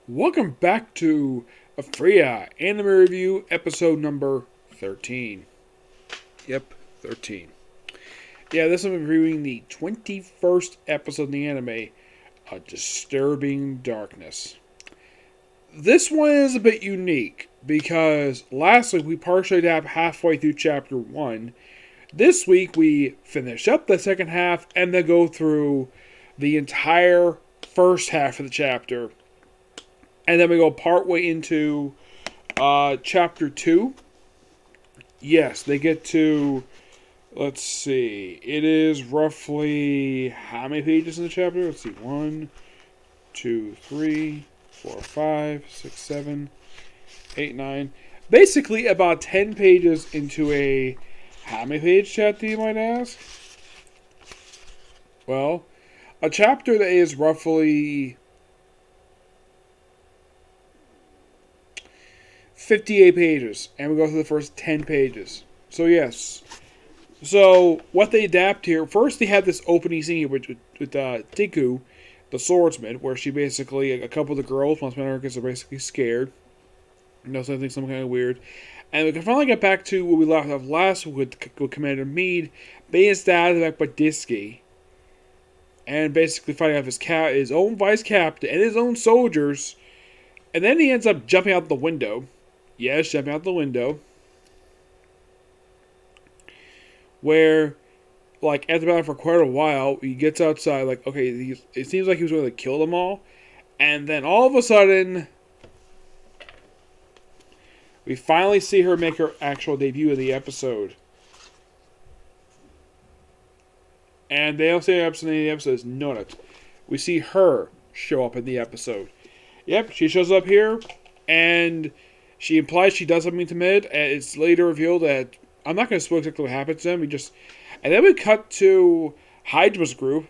Welcome back to Arifureta Anime Review, episode number 13. Yep, 13. Yeah, this I'm reviewing the 21st episode in the anime, A Disturbing Darkness. This one is a bit unique, because last week we partially got halfway through chapter 1. This week we finish up the second half and then go through the entire first half of the chapter. And then we go partway into chapter 2. Yes, they get to, let's see, it is roughly, how many pages in the chapter? Let's see, 1, 2, 3, 4, 5, 6, 7, 8, 9. Basically about 10 pages into a, how many page chapter, you might ask? Well, a chapter that is roughly 58 pages, and we go through the first 10 pages. So yes. So what they adapt here, first they have this opening scene with Tiku, the swordsman, where she basically, a couple of the girls, most Americans are basically scared. You know, something kind of weird. And we can finally get back to what we left off last week with Commander Meade being stabbed back by Disky. And basically fighting off his own vice captain and his own soldiers. And then he ends up jumping out the window. Yes, jumping out the window. Where, like, after battle for quite a while, he gets outside, like, okay, it seems like he was going to kill them all. And then all of a sudden, we finally see her make her actual debut in the episode. And they don't say the episode, the episode is not. We see her show up in the episode. Yep, she shows up here, and she implies she does something to Mid, and it's later revealed that, I'm not going to spoil exactly what happens to them, and then we cut to Hydra's group,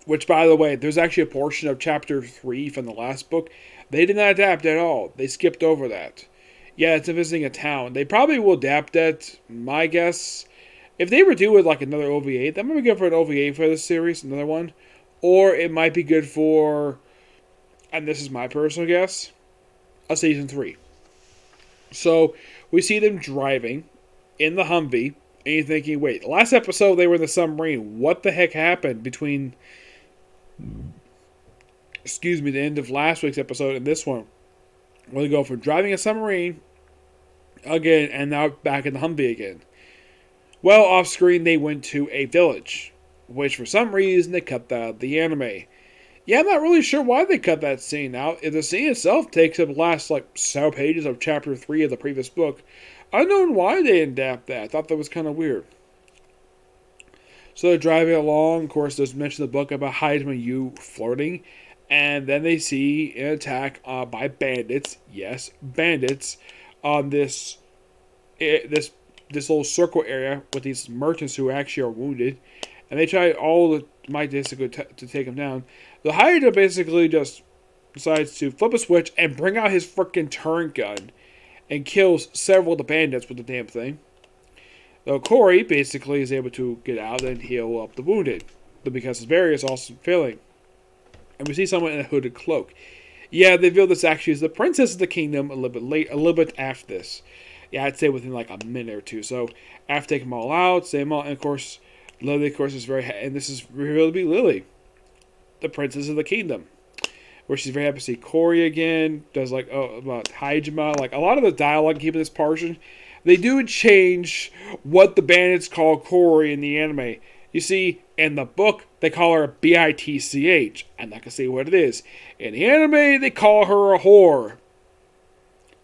which, by the way, there's actually a portion of chapter 3 from the last book. They did not adapt at all. They skipped over that. Yeah, it's visiting a town. They probably will adapt that, my guess. If they were doing like another OVA, that might be good for an OVA for this series, another one. Or it might be good for, and this is my personal guess, a season 3. So, we see them driving in the Humvee, and you're thinking, wait, last episode they were in the submarine. What the heck happened between, the end of last week's episode and this one? Well, they go from driving a submarine again, and now back in the Humvee again. Well, off screen they went to a village, which for some reason they cut out of the anime. Yeah, I'm not really sure why they cut that scene out. If the scene itself takes up the last, several pages of chapter 3 of the previous book, I don't know why they didn't adapt that. I thought that was kind of weird. So they're driving along. Of course, there's mention in the book about Hyde and Yu flirting. And then they see an attack by bandits. Yes, bandits on this little circle area with these merchants who actually are wounded. And they try all the might to take him down. The Hydra basically just decides to flip a switch and bring out his freaking turret gun and kills several of the bandits with the damn thing. Though Corey basically is able to get out and heal up the wounded, but because his barrier is also failing. And we see someone in a hooded cloak. Yeah, they reveal this actually is the princess of the kingdom a little bit after this. Yeah, I'd say within a minute or two. So after taking them all out, save them all, and of course, Lily, of course, is and this is revealed to be Lily, the princess of the kingdom, where she's very happy to see Corey again. Does about Hajima, a lot of the dialogue keeping this portion, they do change what the bandits call Corey in the anime. You see, in the book they call her Bitch. I'm not gonna say what it is. In the anime they call her a whore.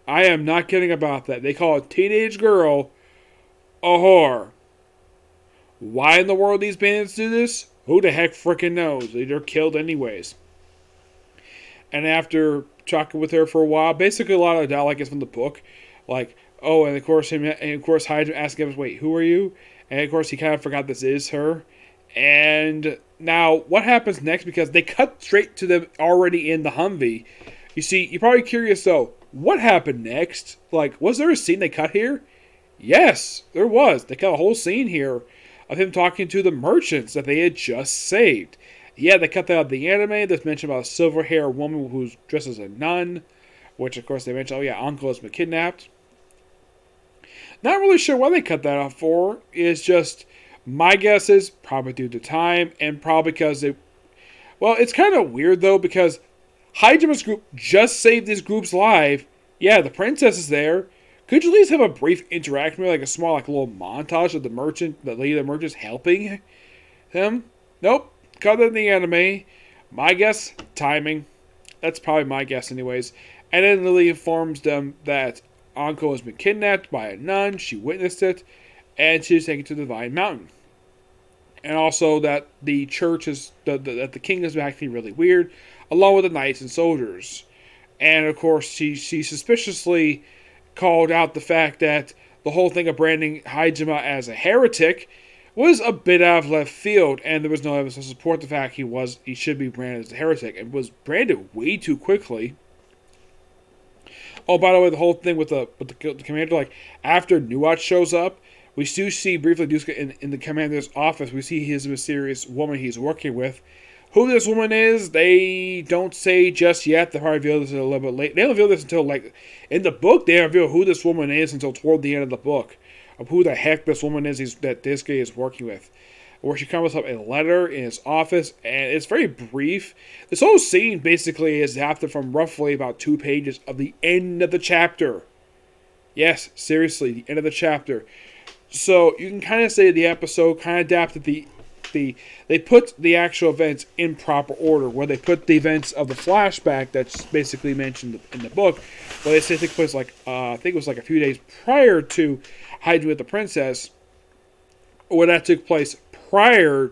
I am not kidding about that. They call a teenage girl a whore. Why in the world these bandits do this? Who the heck freaking knows? They're killed anyways. And after talking with her for a while, basically a lot of the dialogue is from the book. And of course Hydra asking him, wait, who are you? And of course he kind of forgot this is her. And now, what happens next? Because they cut straight to them already in the Humvee. You see, you're probably curious though, what happened next? Was there a scene they cut here? Yes, there was. They cut a whole scene here of him talking to the merchants that they had just saved. Yeah, they cut that out of the anime. There's mention about a silver hair woman who's dressed as a nun, which of course they mention, oh yeah, Uncle has been kidnapped. Not really sure why they cut that off for. It's just, my guess is probably due to time and probably because they. Well, it's kind of weird though because Hydra's group just saved this group's life. Yeah, the princess is there. Could you at least have a brief interaction with, like a small, like a little montage of the merchant, the lady of the merchant's helping him? Nope. Cut it in the anime. My guess, timing. That's probably my guess, anyways. And then Lily informs them that Anko has been kidnapped by a nun. She witnessed it, and she was taken to the Divine Mountain. And also that the church is that the king is acting really weird, along with the knights and soldiers. And of course, she suspiciously called out the fact that the whole thing of branding Hajime as a heretic was a bit out of left field, and there was no evidence to support the fact he should be branded as a heretic, and was branded way too quickly. Oh, by the way, the whole thing with the commander, like after Nuat shows up, we do see briefly in the commander's office. We see his mysterious woman he's working with. Who this woman is, they don't say just yet. They'll reveal this a little bit late. They don't reveal this until, like, in the book, they reveal who this woman is until toward the end of the book. Of who the heck this woman is that this guy is working with. Where she comes up a letter in his office, and it's very brief. This whole scene basically is adapted from roughly about 2 pages of the end of the chapter. Yes, seriously, the end of the chapter. So you can kind of say the episode kind of adapted they put the actual events in proper order, where they put the events of the flashback that's basically mentioned in the book, where they say take place like I think it was like a few days prior to hiding with the princess, where that took place prior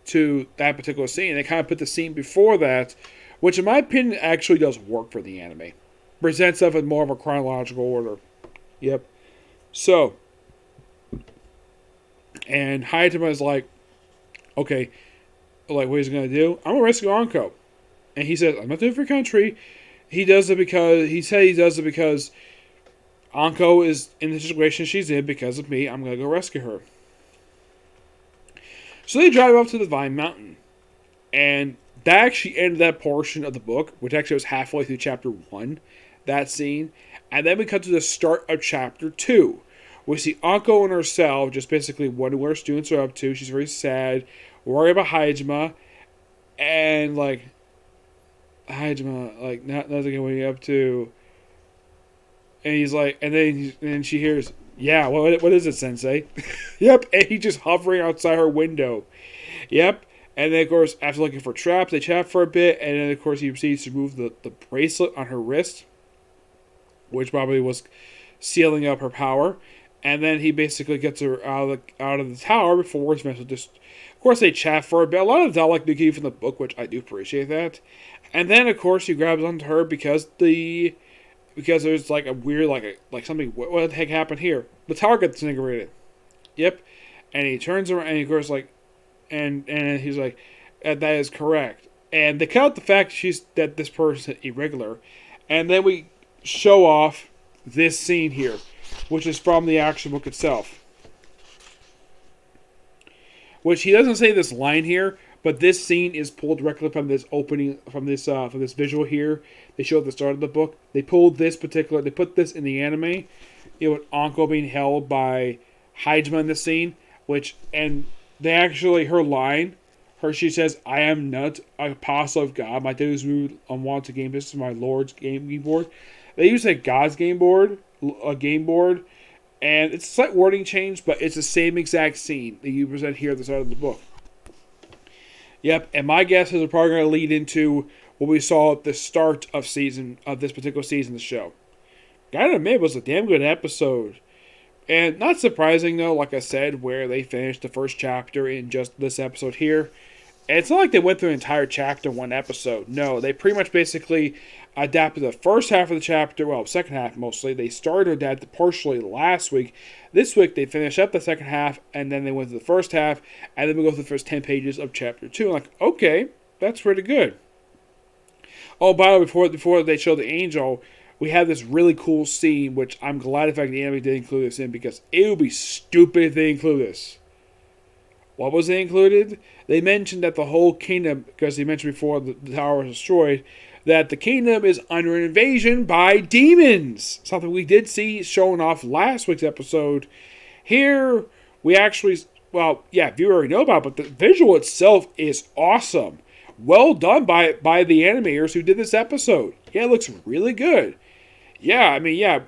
to that particular scene. They kind of put the scene before that, which in my opinion actually does work for the anime. Presents stuff in more of a chronological order. Yep. So, and Hajime is like, okay, like, what he's going to do? I'm going to rescue Anko. And he says, I'm not doing it for country. He does it because Anko is in the situation she's in because of me. I'm going to go rescue her. So they drive up to the Divine Mountain. And that actually ended that portion of the book, which actually was halfway through chapter 1, that scene. And then we cut to the start of chapter 2. We see Anko and herself just basically wondering what her students are up to. She's very sad, worried about Hajime, and like, Hajime, like, nothing what are you up to? And he's like, and then she hears, yeah, what is it, Sensei? Yep, and he's just hovering outside her window. Yep, and then of course, after looking for traps, they chat for a bit, and then of course he proceeds to remove the bracelet on her wrist, which probably was sealing up her power. And then he basically gets her out of the tower before he's meant to just. Of course, they chat for a bit. A lot of dialogue they give from the book, which I do appreciate that. And then, of course, he grabs onto her because there's like a weird like something. What the heck happened here? The tower gets disintegrated. Yep. And he turns around and he goes like, and he's like, that is correct. And they cut out the fact that this person is irregular, and then we show off this scene here, which is from the action book itself. Which he doesn't say this line here, but this scene is pulled directly from this opening, from this visual here. They show at the start of the book. They put this in the anime. With Anko being held by Hajime in this scene, and they actually, her line, she says, I am not an apostle of God. My daily move unwanted game. This is my Lord's game board. They use a God's game board, and it's a slight wording change, but it's the same exact scene that you present here at the start of the book. Yep, and my guess is we're probably going to lead into what we saw at the start of this particular season of the show. Gotta admit, it was a damn good episode. And not surprising, though, like I said, where they finished the first chapter in just this episode here. And it's not like they went through an entire chapter in one episode. No, they pretty much basically adapted the first half of the chapter, well, second half mostly. They started to adapt it partially last week. This week, they finished up the second half, and then they went to the first half, and then we go through the first 10 pages of chapter 2. I'm like, okay, that's pretty good. Oh, by the way, before they show the angel, we have this really cool scene, which I'm glad the fact the anime did include this in, because it would be stupid if they include this. What was they included? They mentioned that the whole kingdom, because they mentioned before the tower was destroyed, that the kingdom is under an invasion by demons. Something we did see showing off last week's episode. Here, we actually, well, yeah, you already know about it, but the visual itself is awesome. Well done by the animators who did this episode. Yeah, it looks really good. Yeah, I mean, yeah,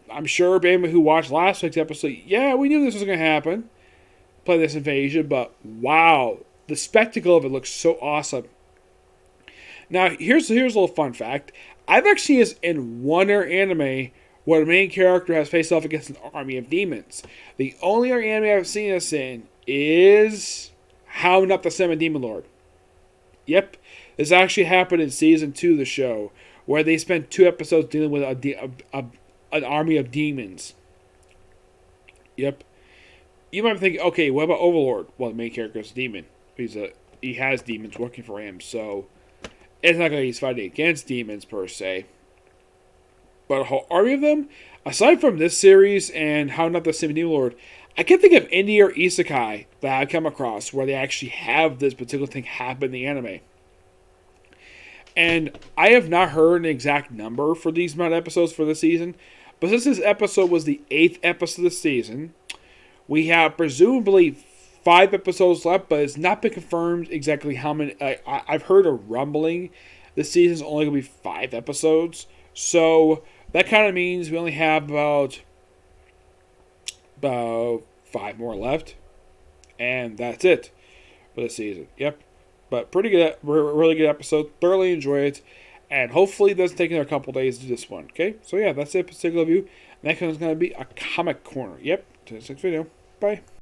I'm sure anyone who watched last week's episode, yeah, we knew this was going to happen. Play this invasion, but wow, the spectacle of it looks so awesome. Now, here's a little fun fact. I've actually seen this in one other anime where the main character has faced off against an army of demons. The only other anime I've seen this in is How Not the Seven Demon Lord. Yep, this actually happened in season 2 of the show, where they spent 2 episodes dealing with an army of demons. Yep. You might be thinking, okay, what about Overlord? Well, the main character is a demon. He has demons working for him, so it's not like he's fighting against demons per se. But a whole army of them, aside from this series and How Not the Seven Demon Lord, I can't think of any or isekai that I've come across where they actually have this particular thing happen in the anime. And I have not heard an exact number for these amount of episodes for this season, but since this episode was the 8th episode of the season, we have presumably 5 episodes left, but it's not been confirmed exactly how many. I've heard a rumbling. This season's only going to be 5 episodes. So that kind of means we only have about 5 more left. And that's it for the season. Yep. But pretty good, really good episode. Thoroughly enjoy it. And hopefully it doesn't take another couple days to do this one. Okay? So yeah, that's it. Particular view. Next one's going to be a comic corner. Yep. To the next video. Bye.